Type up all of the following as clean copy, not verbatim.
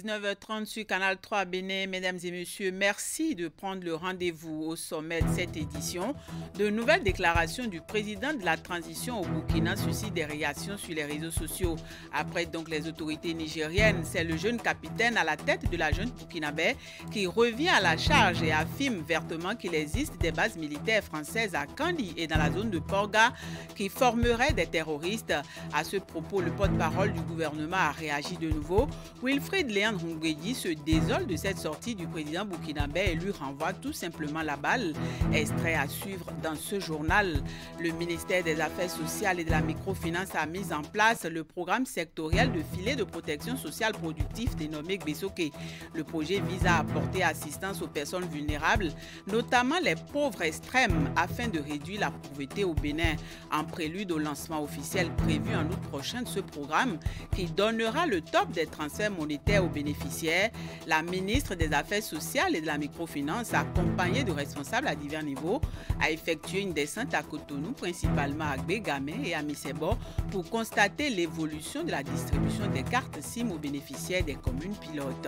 19h30 sur Canal 3 Bénin. Mesdames et messieurs, merci de prendre le rendez-vous au sommet de cette édition. De nouvelles déclarations du président de la transition au Burkina suscitent des réactions sur les réseaux sociaux. Après donc les autorités nigériennes, c'est le jeune capitaine à la tête de la junte burkinabé qui revient à la charge et affirme vertement qu'il existe des bases militaires françaises à Kandi et dans la zone de Porga qui formeraient des terroristes. À ce propos, le porte-parole du gouvernement a réagi de nouveau. Wilfried Léandre Ngouedi se désole de cette sortie du président burkinabé et lui renvoie tout simplement la balle. Extrait à suivre dans ce journal. Le ministère des Affaires sociales et de la microfinance a mis en place le programme sectoriel de filet de protection sociale productif dénommé Gbesoké. Le projet vise à apporter assistance aux personnes vulnérables, notamment les pauvres extrêmes, afin de réduire la pauvreté au Bénin. En prélude au lancement officiel prévu en août prochain de ce programme, qui donnera le top des transferts monétaires aux bénéficiaires, la ministre des Affaires sociales et de la microfinance, accompagnée de responsables à divers niveaux, a effectué une descente à Cotonou, principalement à Gbégamé et à Missebo, pour constater l'évolution de la distribution des cartes SIM aux bénéficiaires des communes pilotes.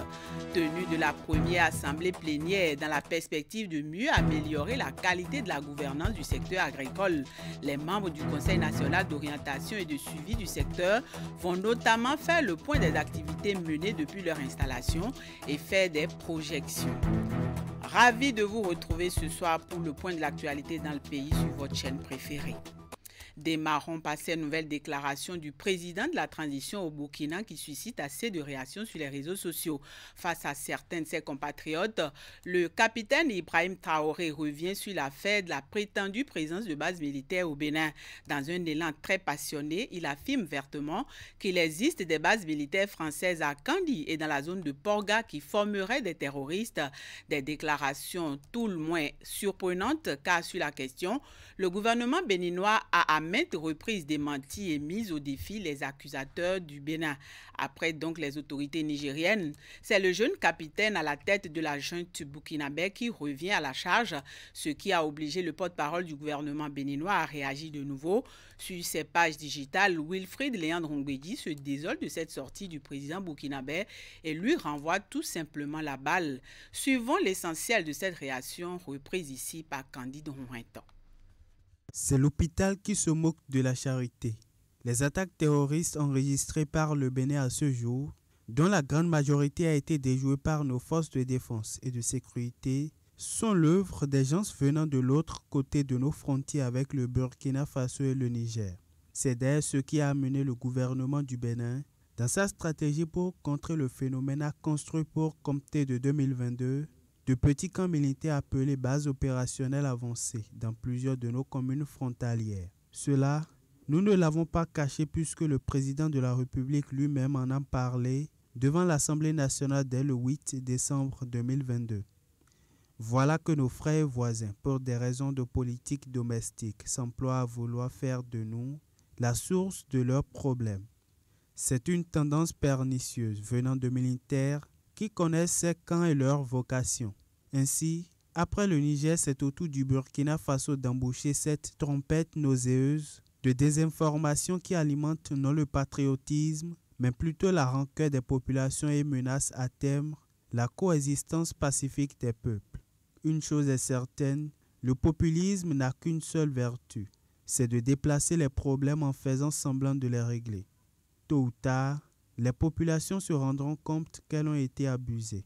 Tenue de la première assemblée plénière dans la perspective de mieux améliorer la qualité de la gouvernance du secteur agricole, les membres du Conseil national d'orientation et de suivi du secteur vont notamment faire le point des activités menées depuis leur installation et faire des projections. Ravi de vous retrouver ce soir pour le point de l'actualité dans le pays sur votre chaîne préférée. Démarrons par ces nouvelles déclarations du président de la transition au Burkina qui suscite assez de réactions sur les réseaux sociaux. Face à certains de ses compatriotes, le capitaine Ibrahim Traoré revient sur l'affaire de la prétendue présence de bases militaires au Bénin. Dans un élan très passionné, il affirme vertement qu'il existe des bases militaires françaises à Kandi et dans la zone de Porga qui formeraient des terroristes. Des déclarations tout le moins surprenantes car sur la question, le gouvernement béninois a à maintes reprises démenti et mis au défi les accusateurs du Bénin. Après donc les autorités nigériennes, c'est le jeune capitaine à la tête de la junte burkinabé qui revient à la charge, ce qui a obligé le porte-parole du gouvernement béninois à réagir de nouveau. Sur ses pages digitales, Wilfried Léandre Ngouedi se désole de cette sortie du président burkinabé et lui renvoie tout simplement la balle. Suivons l'essentiel de cette réaction reprise ici par Candide Rouintan. C'est l'hôpital qui se moque de la charité. Les attaques terroristes enregistrées par le Bénin à ce jour, dont la grande majorité a été déjouée par nos forces de défense et de sécurité, sont l'œuvre des gens venant de l'autre côté de nos frontières avec le Burkina Faso et le Niger. C'est d'ailleurs ce qui a amené le gouvernement du Bénin, dans sa stratégie pour contrer le phénomène, à construire pour compter de 2022 de petits camps militaires appelés bases opérationnelles avancées dans plusieurs de nos communes frontalières. Cela, nous ne l'avons pas caché puisque le président de la République lui-même en a parlé devant l'Assemblée nationale dès le 8 décembre 2022. Voilà que nos frères et voisins, pour des raisons de politique domestique, s'emploient à vouloir faire de nous la source de leurs problèmes. C'est une tendance pernicieuse venant de militaires qui connaissent ces camps et leur vocation. Ainsi, après le Niger, c'est au tour du Burkina Faso d'embaucher cette trompette nauséeuse de désinformation qui alimente non le patriotisme, mais plutôt la rancœur des populations et menace à terme la coexistence pacifique des peuples. Une chose est certaine, le populisme n'a qu'une seule vertu, c'est de déplacer les problèmes en faisant semblant de les régler. Tôt ou tard, les populations se rendront compte qu'elles ont été abusées.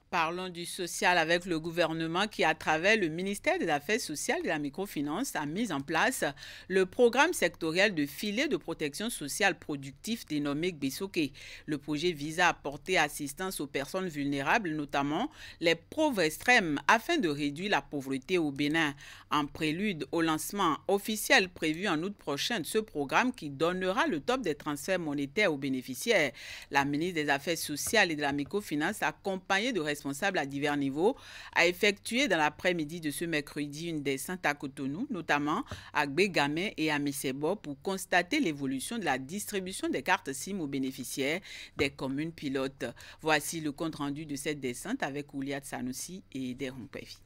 Parlons du social avec le gouvernement qui, à travers le ministère des Affaires sociales et de la microfinance, a mis en place le programme sectoriel de filet de protection sociale productif dénommé Gbesoké. Le projet vise à apporter assistance aux personnes vulnérables, notamment les pauvres extrêmes, afin de réduire la pauvreté au Bénin. En prélude au lancement officiel prévu en août prochain de ce programme qui donnera le top des transferts monétaires aux bénéficiaires, la ministre des Affaires sociales et de la microfinance, accompagnée de responsables à divers niveaux, a effectué dans l'après-midi de ce mercredi une descente à Cotonou, notamment à Gbégamé et à Missebo, pour constater l'évolution de la distribution des cartes SIM aux bénéficiaires des communes pilotes. Voici le compte-rendu de cette descente avec Ouliat Sanoussi et Deron Pevi.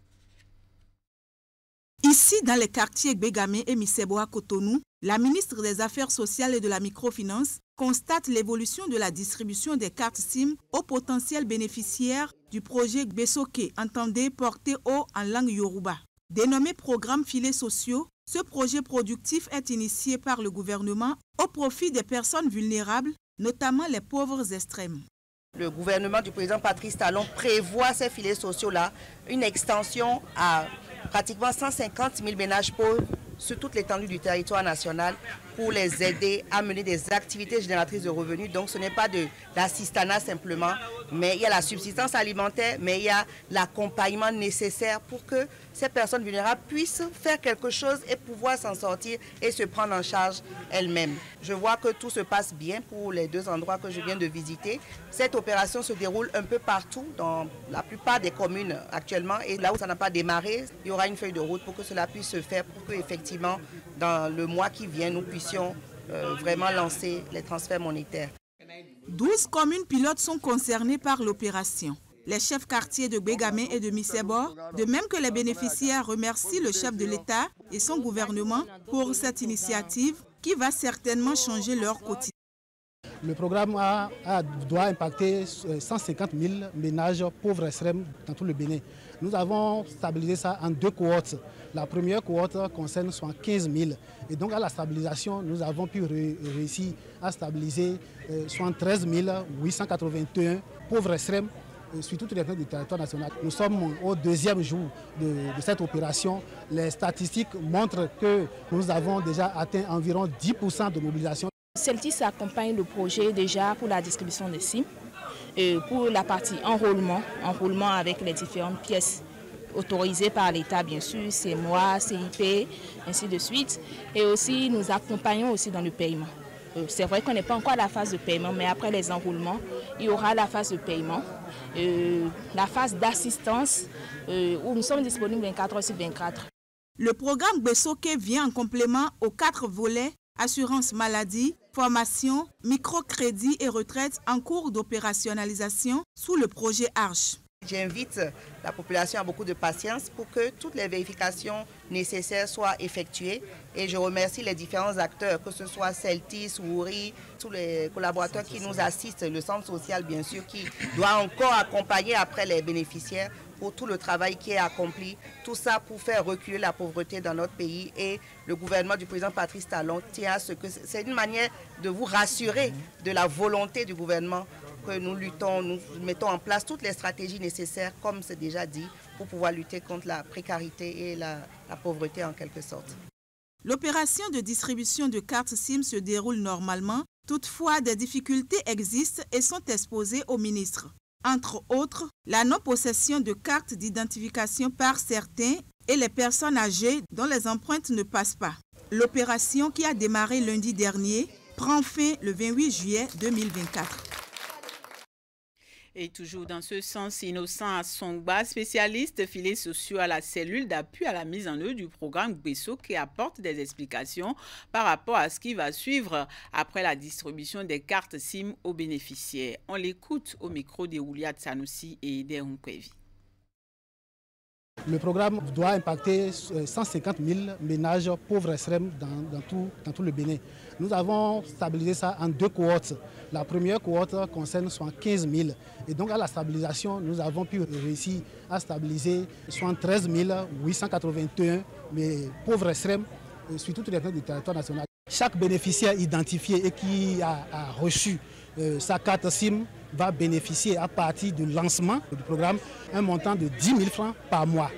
Ici, dans les quartiers Gbégamé et Missebo à Cotonou, La ministre des Affaires sociales et de la microfinance constate l'évolution de la distribution des cartes SIM aux potentiels bénéficiaires du projet Gbesoke, entendez porter haut en langue Yoruba. Dénommé programme filets sociaux, ce projet productif est initié par le gouvernement au profit des personnes vulnérables, notamment les pauvres extrêmes. Le gouvernement du président Patrice Talon prévoit ces filets sociaux-là, une extension à pratiquement 150 000 ménages pauvres sur toute l'étendue du territoire national pour les aider à mener des activités génératrices de revenus. Donc ce n'est pas de l'assistanat simplement, mais il y a la subsistance alimentaire, mais il y a l'accompagnement nécessaire pour que ces personnes vulnérables puissent faire quelque chose et pouvoir s'en sortir et se prendre en charge elles-mêmes. Je vois que tout se passe bien pour les deux endroits que je viens de visiter. Cette opération se déroule un peu partout, dans la plupart des communes actuellement. Et là où ça n'a pas démarré, il y aura une feuille de route pour que cela puisse se faire, pour que effectivement, dans le mois qui vient, nous puissions vraiment lancer les transferts monétaires. 12 communes pilotes sont concernées par l'opération. Les chefs quartiers de Bégamé et de Missebor, de même que les bénéficiaires, remercient le chef de l'État et son gouvernement pour cette initiative qui va certainement changer leur quotidien. Le programme doit impacter 150 000 ménages pauvres extrêmes dans tout le Bénin. Nous avons stabilisé ça en 2 cohortes. La première cohorte concerne 75 000. Et donc à la stabilisation, nous avons pu réussir à stabiliser 73 881 pauvres extrêmes sur toute l'étendue du territoire national. Nous sommes au 2e jour de cette opération. Les statistiques montrent que nous avons déjà atteint environ 10% de mobilisation. Celtis accompagne le projet déjà pour la distribution des SIM, pour la partie enrôlement avec les différentes pièces autorisées par l'État, bien sûr, CMOA, CIP, ainsi de suite. Et aussi, nous accompagnons aussi dans le paiement. C'est vrai qu'on n'est pas encore à la phase de paiement, mais après les enrôlements, il y aura la phase de paiement, la phase d'assistance, où nous sommes disponibles 24 heures sur 24. Le programme Gbesoke vient en complément aux 4 volets assurance maladie, formation, microcrédit et retraite en cours d'opérationnalisation sous le projet ARCHE. J'invite la population à beaucoup de patience pour que toutes les vérifications nécessaires soient effectuées. Et je remercie les différents acteurs, que ce soit Celtis, Wouri, tous les collaborateurs qui nous assistent, le centre social bien sûr, qui doit encore accompagner après les bénéficiaires pour tout le travail qui est accompli. Tout ça pour faire reculer la pauvreté dans notre pays. Et le gouvernement du président Patrice Talon tient à ce que c'est une manière de vous rassurer de la volonté du gouvernement que nous luttons, nous mettons en place toutes les stratégies nécessaires, comme c'est déjà dit, pour pouvoir lutter contre la précarité et la pauvreté en quelque sorte. L'opération de distribution de cartes SIM se déroule normalement. Toutefois, des difficultés existent et sont exposées au ministre. Entre autres, la non-possession de cartes d'identification par certains et les personnes âgées dont les empreintes ne passent pas. L'opération qui a démarré lundi dernier prend fin le 28 juillet 2024. Et toujours dans ce sens, Innocent Assongba, spécialiste filets sociaux à la cellule d'appui à la mise en œuvre du programme Gbesoke, qui apporte des explications par rapport à ce qui va suivre après la distribution des cartes SIM aux bénéficiaires. On l'écoute au micro de Ouliat Sanoussi et Eder Nkwevi. Le programme doit impacter 150 000 ménages pauvres extrêmes dans tout le Bénin. Nous avons stabilisé ça en 2 cohortes. La première cohorte concerne 75 000. Et donc à la stabilisation, nous avons pu réussir à stabiliser 73 881 pauvres extrêmes sur toute l'étendue du territoire national. Chaque bénéficiaire identifié et qui a reçu sa carte SIM va bénéficier à partir du lancement du programme un montant de 10 000 francs par mois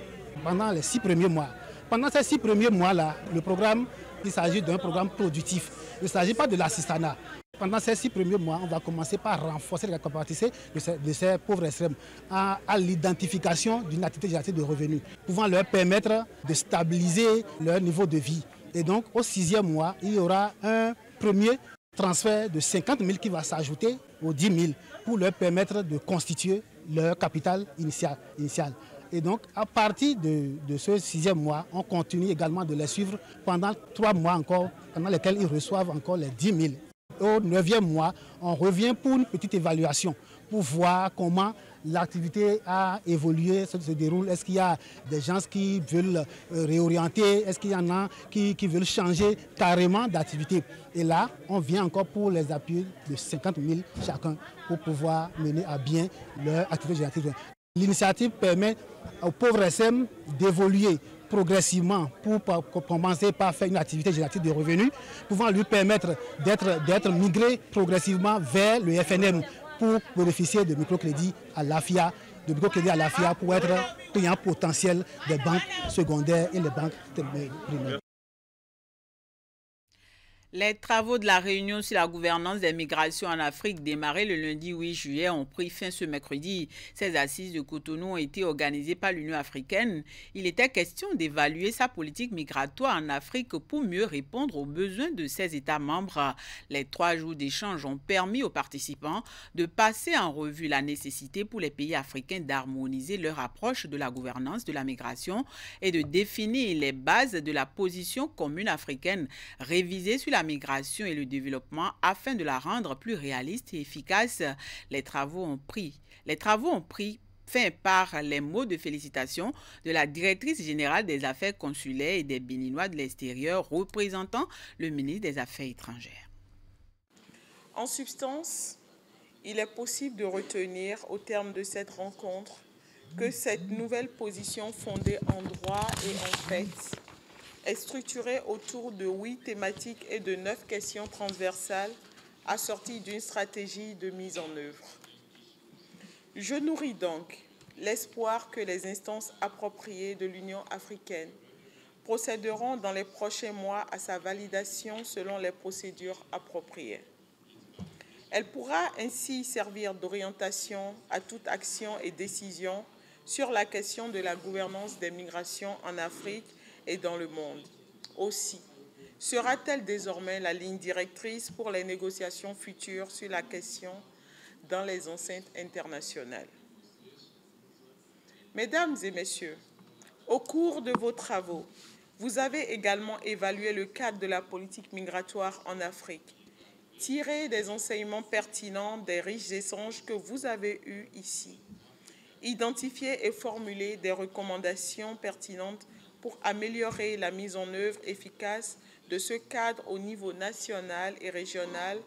pendant les 6 premiers mois. Pendant ces 6 premiers mois-là, le programme, il s'agit d'un programme productif. Il ne s'agit pas de l'assistanat. Pendant ces 6 premiers mois, on va commencer par renforcer la capacité de ces pauvres extrêmes à l'identification d'une activité génératrice de revenus, pouvant leur permettre de stabiliser leur niveau de vie. Et donc, au 6e mois, il y aura un premier transfert de 50 000 qui va s'ajouter aux 10 000 pour leur permettre de constituer leur capital initial. Et donc, à partir de ce 6e mois, on continue également de les suivre pendant 3 mois encore, pendant lesquels ils reçoivent encore les 10 000. Au 9e mois, on revient pour une petite évaluation pour voir comment l'activité a évolué, se déroule. Est-ce qu'il y a des gens qui veulent réorienter? Est-ce qu'il y en a qui veulent changer carrément d'activité? Et là, on vient encore pour les appuyer de 50 000 chacun pour pouvoir mener à bien leur activité génératrice. L'initiative permet aux pauvres SM d'évoluer progressivement pour commencer par faire une activité génératrice de revenus, pouvant lui permettre d'être migré progressivement vers le FNM pour bénéficier de microcrédits à l'AFIA, pour être client potentiel des banques secondaires et les banques primaires. Les travaux de la réunion sur la gouvernance des migrations en Afrique démarrés le lundi 8 juillet ont pris fin ce mercredi. Ces assises de Cotonou ont été organisées par l'Union africaine. Il était question d'évaluer sa politique migratoire en Afrique pour mieux répondre aux besoins de ses États membres. Les 3 jours d'échange ont permis aux participants de passer en revue la nécessité pour les pays africains d'harmoniser leur approche de la gouvernance de la migration et de définir les bases de la position commune africaine révisée sur la migration et le développement afin de la rendre plus réaliste et efficace. Les travaux ont pris fin par les mots de félicitations de la directrice générale des affaires consulaires et des Béninois de l'extérieur représentant le ministre des Affaires étrangères. En substance, il est possible de retenir au terme de cette rencontre que cette nouvelle position fondée en droit et en fait est structurée autour de 8 thématiques et de 9 questions transversales assorties d'une stratégie de mise en œuvre. Je nourris donc l'espoir que les instances appropriées de l'Union africaine procéderont dans les prochains mois à sa validation selon les procédures appropriées. Elle pourra ainsi servir d'orientation à toute action et décision sur la question de la gouvernance des migrations en Afrique et dans le monde. Aussi, sera-t-elle désormais la ligne directrice pour les négociations futures sur la question dans les enceintes internationales? Mesdames et messieurs, au cours de vos travaux, vous avez également évalué le cadre de la politique migratoire en Afrique, tiré des enseignements pertinents des riches échanges que vous avez eus ici, identifié et formulé des recommandations pertinentes pour améliorer la mise en œuvre efficace de ce cadre au niveau national et régional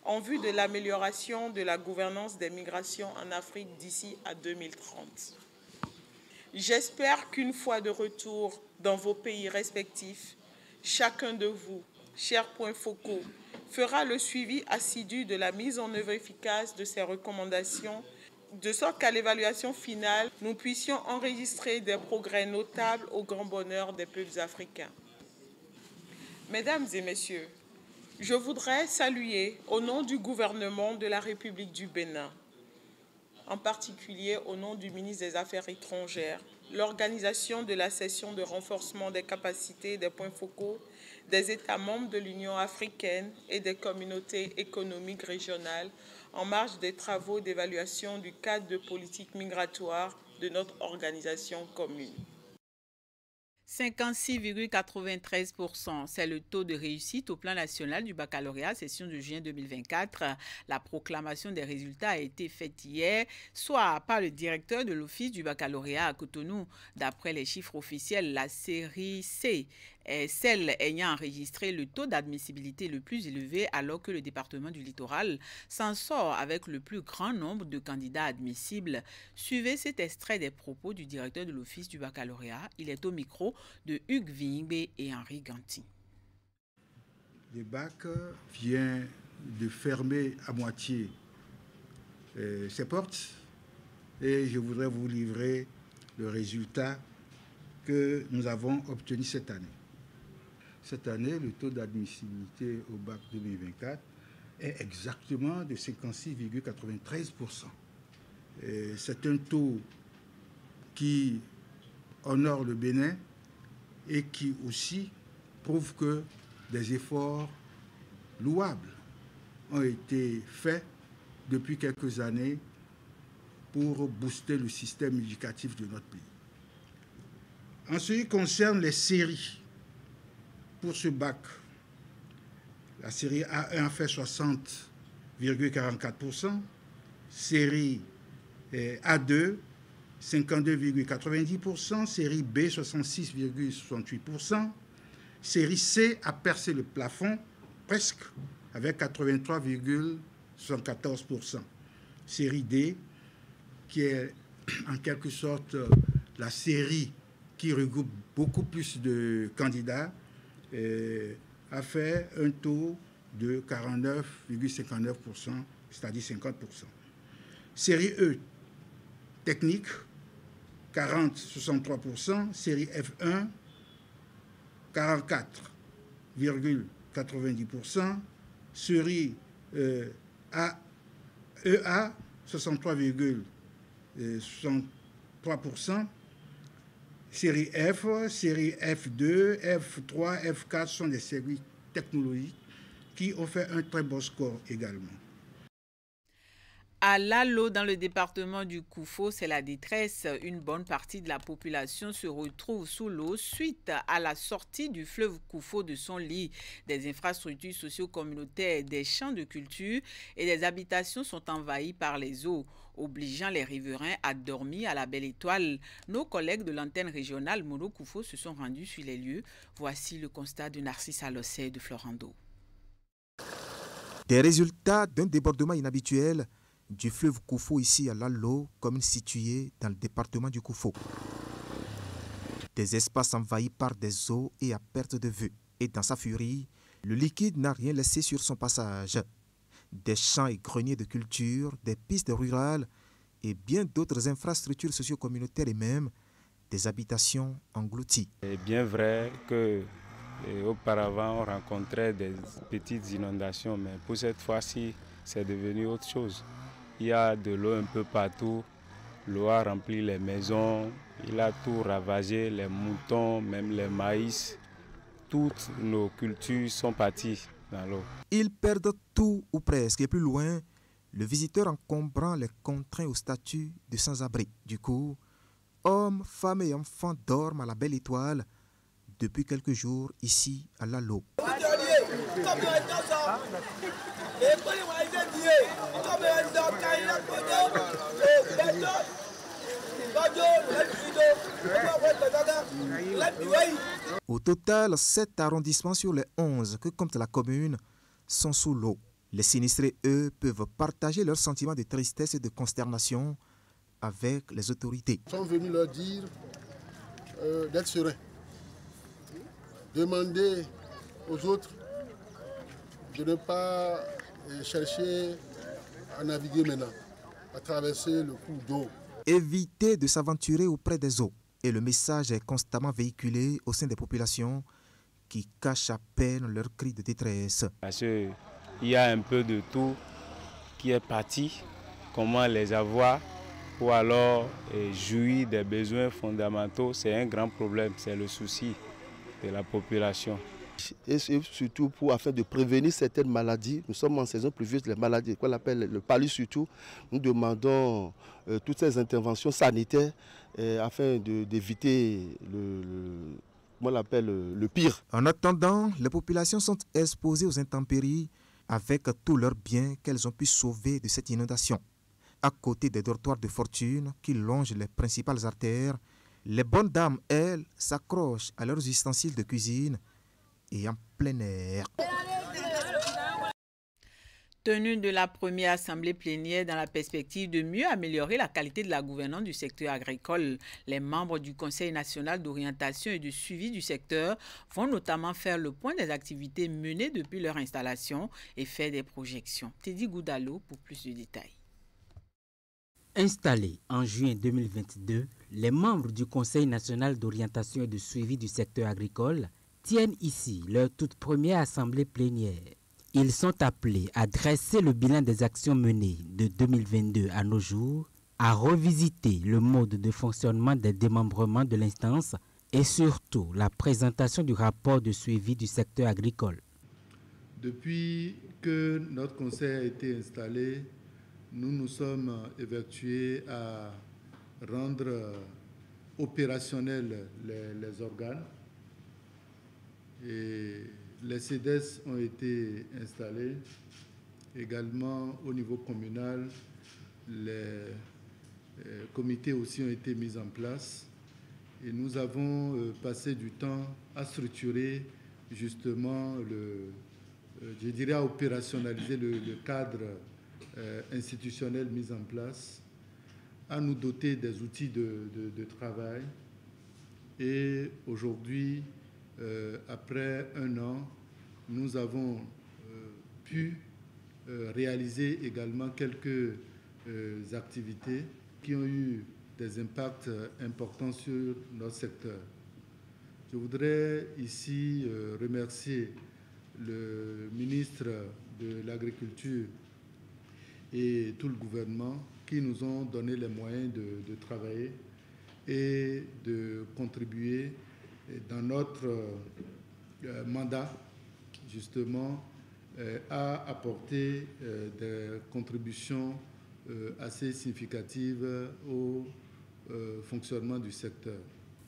en vue de l'amélioration de la gouvernance des migrations en Afrique d'ici à 2030. J'espère qu'une fois de retour dans vos pays respectifs, chacun de vous, chers points focaux, fera le suivi assidu de la mise en œuvre efficace de ces recommandations, de sorte qu'à l'évaluation finale, nous puissions enregistrer des progrès notables au grand bonheur des peuples africains. Mesdames et messieurs, je voudrais saluer au nom du gouvernement de la République du Bénin, en particulier au nom du ministre des Affaires étrangères, l'organisation de la session de renforcement des capacités des points focaux des États membres de l'Union africaine et des communautés économiques régionales en marge des travaux d'évaluation du cadre de politique migratoire de notre organisation commune. 56,93%, c'est le taux de réussite au plan national du baccalauréat session de juin 2024. La proclamation des résultats a été faite hier, soit par le directeur de l'Office du baccalauréat à Cotonou. D'après les chiffres officiels, la série C est celle ayant enregistré le taux d'admissibilité le plus élevé, alors que le département du littoral s'en sort avec le plus grand nombre de candidats admissibles. Suivez cet extrait des propos du directeur de l'Office du baccalauréat. Il est au micro de Hugues Vingbe et Henri Ganti. Le bac vient de fermer à moitié ses portes et je voudrais vous livrer le résultat que nous avons obtenu cette année. Cette année, le taux d'admissibilité au bac 2024 est exactement de 56,93%. C'est un taux qui honore le Bénin et qui aussi prouve que des efforts louables ont été faits depuis quelques années pour booster le système éducatif de notre pays. En ce qui concerne les séries, pour ce bac, la série A1 fait 60,44%, série A2, 52,90%, série B, 66,68%, série C a percé le plafond presque avec 83,74%. Série D, qui est en quelque sorte la série qui regroupe beaucoup plus de candidats, a fait un taux de 49,59%, c'est-à-dire 50%. Série E, technique, 40,63%, série F1, 44,90%, série EA, 63,63%, série F, série F2, F3, F4 sont des séries technologiques qui ont fait un très beau score également. À Lalo, dans le département du Koufo, c'est la détresse. Une bonne partie de la population se retrouve sous l'eau suite à la sortie du fleuve Koufo de son lit. Des infrastructures socio-communautaires, des champs de culture et des habitations sont envahies par les eaux, obligeant les riverains à dormir à la Belle Étoile. Nos collègues de l'antenne régionale Mono Koufo se sont rendus sur les lieux. Voici le constat de Narcisse Alossé de Florando. Des résultats d'un débordement inhabituel du fleuve Koufo ici à Lalo, commune située dans le département du Koufo. Des espaces envahis par des eaux et à perte de vue. Et dans sa furie, le liquide n'a rien laissé sur son passage. Des champs et greniers de culture, des pistes rurales et bien d'autres infrastructures socio-communautaires et même des habitations englouties. C'est bien vrai que auparavant on rencontrait des petites inondations, mais pour cette fois-ci, c'est devenu autre chose. Il y a de l'eau un peu partout, l'eau a rempli les maisons, il a tout ravagé, les moutons, même les maïs. Toutes nos cultures sont parties dans l'eau. Ils perdent tout ou presque, et plus loin, le visiteur encombrant les contraint au statut de sans-abri. Du coup, hommes, femmes et enfants dorment à la Belle Étoile depuis quelques jours ici à Lalo. Au total, 7 arrondissements sur les 11 que compte la commune sont sous l'eau. Les sinistrés, eux, peuvent partager leurs sentiments de tristesse et de consternation avec les autorités. Ils sont venus leur dire d'être sereins. Demander aux autres de ne pas chercher à naviguer maintenant, à traverser le cours d'eau. Éviter de s'aventurer auprès des eaux. Et le message est constamment véhiculé au sein des populations qui cachent à peine leurs cris de détresse. Parce qu'il y a un peu de tout qui est parti. Comment les avoir pour alors jouir des besoins fondamentaux, c'est un grand problème, c'est le souci de la population. Et surtout afin de prévenir certaines maladies. Nous sommes en saison pluvieuse, les maladies qu'on appelle le palud surtout. Nous demandons toutes ces interventions sanitaires afin d'éviter le pire. En attendant, les populations sont exposées aux intempéries avec tous leurs biens qu'elles ont pu sauver de cette inondation. À côté des dortoirs de fortune qui longent les principales artères, les bonnes dames, elles, s'accrochent à leurs ustensiles de cuisine et en plein air. Tenue de la première assemblée plénière dans la perspective de mieux améliorer la qualité de la gouvernance du secteur agricole. Les membres du Conseil national d'orientation et de suivi du secteur vont notamment faire le point des activités menées depuis leur installation et faire des projections. Teddy Goudalo pour plus de détails. Installés en juin 2022, les membres du Conseil national d'orientation et de suivi du secteur agricole tiennent ici leur toute première assemblée plénière. Ils sont appelés à dresser le bilan des actions menées de 2022 à nos jours, à revisiter le mode de fonctionnement des démembrements de l'instance et surtout la présentation du rapport de suivi du secteur agricole. Depuis que notre conseil a été installé, nous nous sommes évertués à rendre opérationnels les organes. Et les CEDES ont été installés également au niveau communal. les comités aussi ont été mis en place et nous avons passé du temps à structurer justement je dirais à opérationnaliser le cadre institutionnel mis en place, à nous doter des outils de travail. Et aujourd'hui, après un an, nous avons pu réaliser également quelques activités qui ont eu des impacts importants sur notre secteur. Je voudrais ici remercier le ministre de l'Agriculture et tout le gouvernement qui nous ont donné les moyens de travailler et de contribuer dans notre mandat justement à apporter des contributions assez significatives au fonctionnement du secteur.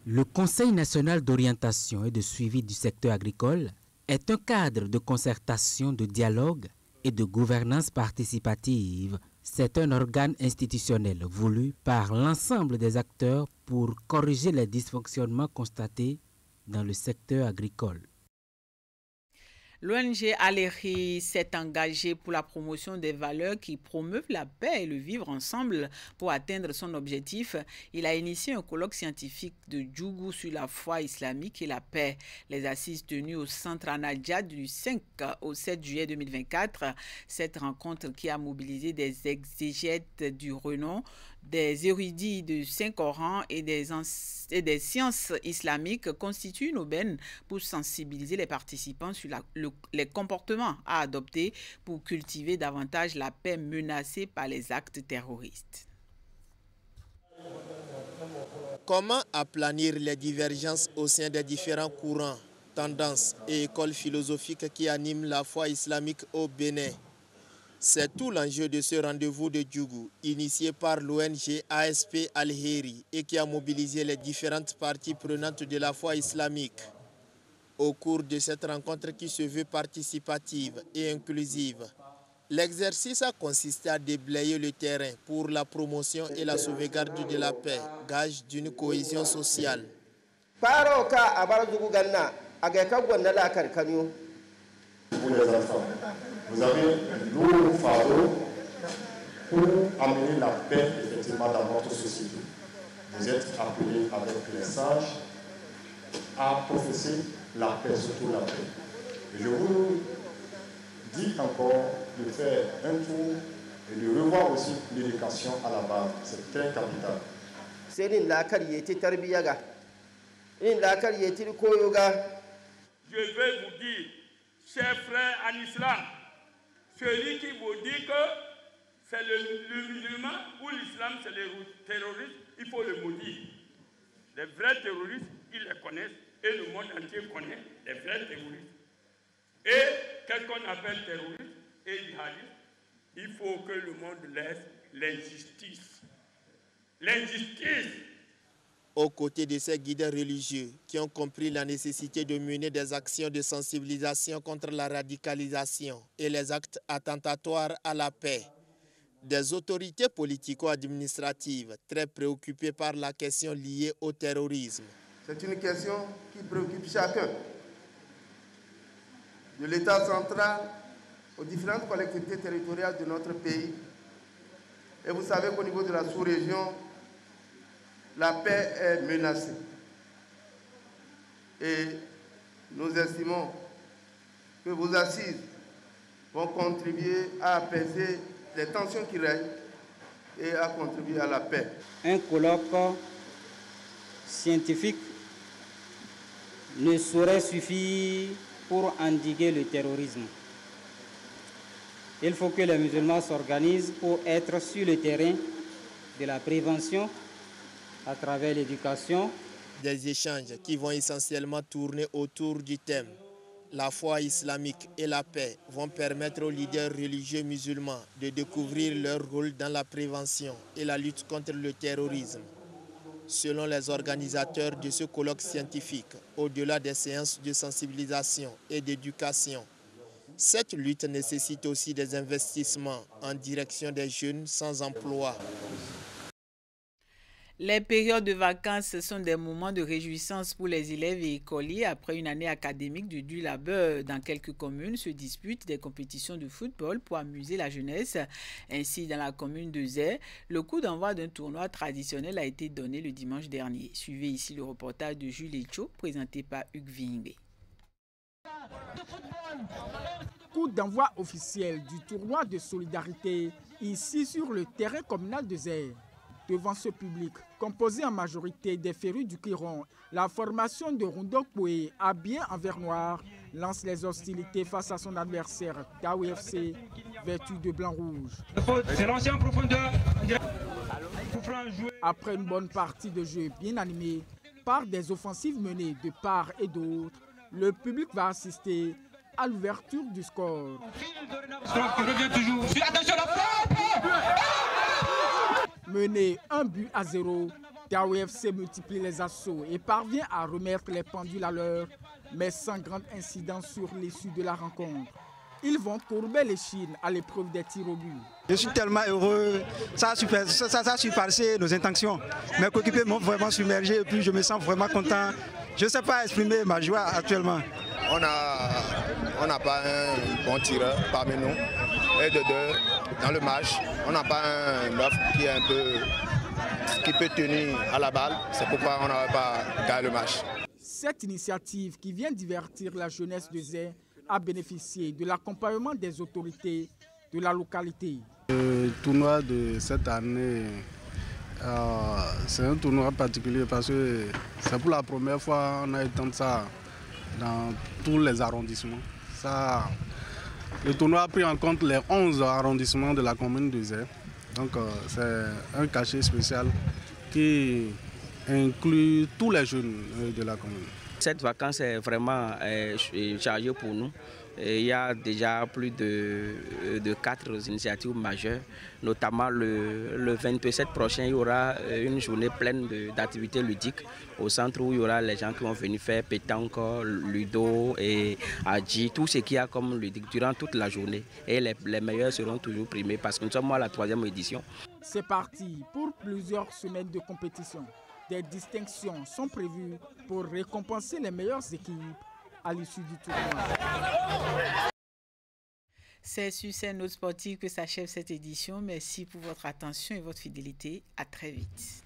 Le Conseil national d'orientation et de suivi du secteur agricole est un cadre de concertation, de dialogue et de gouvernance participative. C'est un organe institutionnel voulu par l'ensemble des acteurs pour corriger les dysfonctionnements constatés dans le secteur agricole. L'ONG Aleri s'est engagée pour la promotion des valeurs qui promeuvent la paix et le vivre ensemble pour atteindre son objectif. Il a initié un colloque scientifique de Djougou sur la foi islamique et la paix. Les assises tenues au centre Anadja du 5 au 7 juillet 2024. Cette rencontre qui a mobilisé des exégètes du renom, des érudits du Saint-Coran et des sciences islamiques constitue une aubaine pour sensibiliser les participants sur les comportements à adopter pour cultiver davantage la paix menacée par les actes terroristes. Comment aplanir les divergences au sein des différents courants, tendances et écoles philosophiques qui animent la foi islamique au Bénin? C'est tout l'enjeu de ce rendez-vous de Djougou, initié par l'ONG ASP Al-Heri et qui a mobilisé les différentes parties prenantes de la foi islamique. Au cours de cette rencontre qui se veut participative et inclusive, l'exercice a consisté à déblayer le terrain pour la promotion et la sauvegarde de la paix, gage d'une cohésion sociale. Pour les enfants, vous avez un lourd fardeau pour amener la paix effectivement dans notre société. Vous êtes appelés avec les sages à professer la paix, surtout la paix. Et je vous dis encore de faire un tour et de revoir aussi l'éducation à la base. C'est très capital. Je vais vous dire, chers frères en islam, celui qui vous dit que c'est le musulman ou l'islam, c'est les terroristes, il faut le maudire. Les vrais terroristes, ils les connaissent et le monde entier connaît les vrais terroristes. Et qu'est-ce qu'on appelle terroriste et djihadiste? Il faut que le monde laisse l'injustice. L'injustice. Aux côtés de ces guides religieux qui ont compris la nécessité de mener des actions de sensibilisation contre la radicalisation et les actes attentatoires à la paix, des autorités politico-administratives très préoccupées par la question liée au terrorisme. C'est une question qui préoccupe chacun, de l'État central aux différentes collectivités territoriales de notre pays. Et vous savez qu'au niveau de la sous-région, la paix est menacée. Et nous estimons que vos assises vont contribuer à apaiser les tensions qui règnent et à contribuer à la paix. Un colloque scientifique ne saurait suffire pour endiguer le terrorisme. Il faut que les musulmans s'organisent pour être sur le terrain de la prévention à travers l'éducation. Des échanges qui vont essentiellement tourner autour du thème. La foi islamique et la paix vont permettre aux leaders religieux musulmans de découvrir leur rôle dans la prévention et la lutte contre le terrorisme. Selon les organisateurs de ce colloque scientifique, au-delà des séances de sensibilisation et d'éducation, Cette lutte nécessite aussi des investissements en direction des jeunes sans emploi. Les périodes de vacances sont des moments de réjouissance pour les élèves et écoliers. Après une année académique de dur labeur, dans quelques communes se disputent des compétitions de football pour amuser la jeunesse. Ainsi, dans la commune de Zé, le coup d'envoi d'un tournoi traditionnel a été donné le dimanche dernier. Suivez ici le reportage de Jules Echo, présenté par Hugues Vingbe. Coup d'envoi officiel du tournoi de solidarité ici sur le terrain communal de Zé. Devant ce public, composé en majorité des férus du Quiron, la formation de Rondo Koué, habillée en vert noir, lance les hostilités face à son adversaire, Tao FC, vêtu de blanc-rouge. C'est lancé en profondeur. Après une bonne partie de jeu bien animée, par des offensives menées de part et d'autre, le public va assister à l'ouverture du score. Attention la frappe! Mené 1-0, Tao FC multiplie les assauts et parvient à remettre les pendules à l'heure, mais sans grand incident sur l'issue de la rencontre. Ils vont courber les chines à l'épreuve des tirs au but. Je suis tellement heureux, ça a surpassé nos intentions. Mes coéquipiers m'ont vraiment submergé et puis je me sens vraiment content. Je ne sais pas exprimer ma joie actuellement. On n'a pas un bon tireur parmi nous. Et de deux, dans le match, on n'a pas un offre qui peut tenir à la balle. C'est pourquoi on n'avait pas gagné le match. Cette initiative qui vient divertir la jeunesse de Zé a bénéficié de l'accompagnement des autorités de la localité. Le tournoi de cette année, c'est un tournoi particulier parce que c'est pour la première fois qu'on a étendu ça dans tous les arrondissements. Le tournoi a pris en compte les 11 arrondissements de la commune de Zé. Donc c'est un cachet spécial qui inclut tous les jeunes de la commune. Cette vacance est vraiment chargée pour nous. Et il y a déjà plus de 4 initiatives majeures, notamment le 27 prochain, il y aura une journée pleine d'activités ludiques au centre où il y aura les gens qui vont venir faire pétanque, ludo et adji, tout ce qu'il y a comme ludique durant toute la journée. Et les meilleurs seront toujours primés parce que nous sommes à la 3e édition. C'est parti pour plusieurs semaines de compétition. Des distinctions sont prévues pour récompenser les meilleures équipes à l'issue du tournoi. C'est sur cette note sportive que s'achève cette édition. Merci pour votre attention et votre fidélité. À très vite.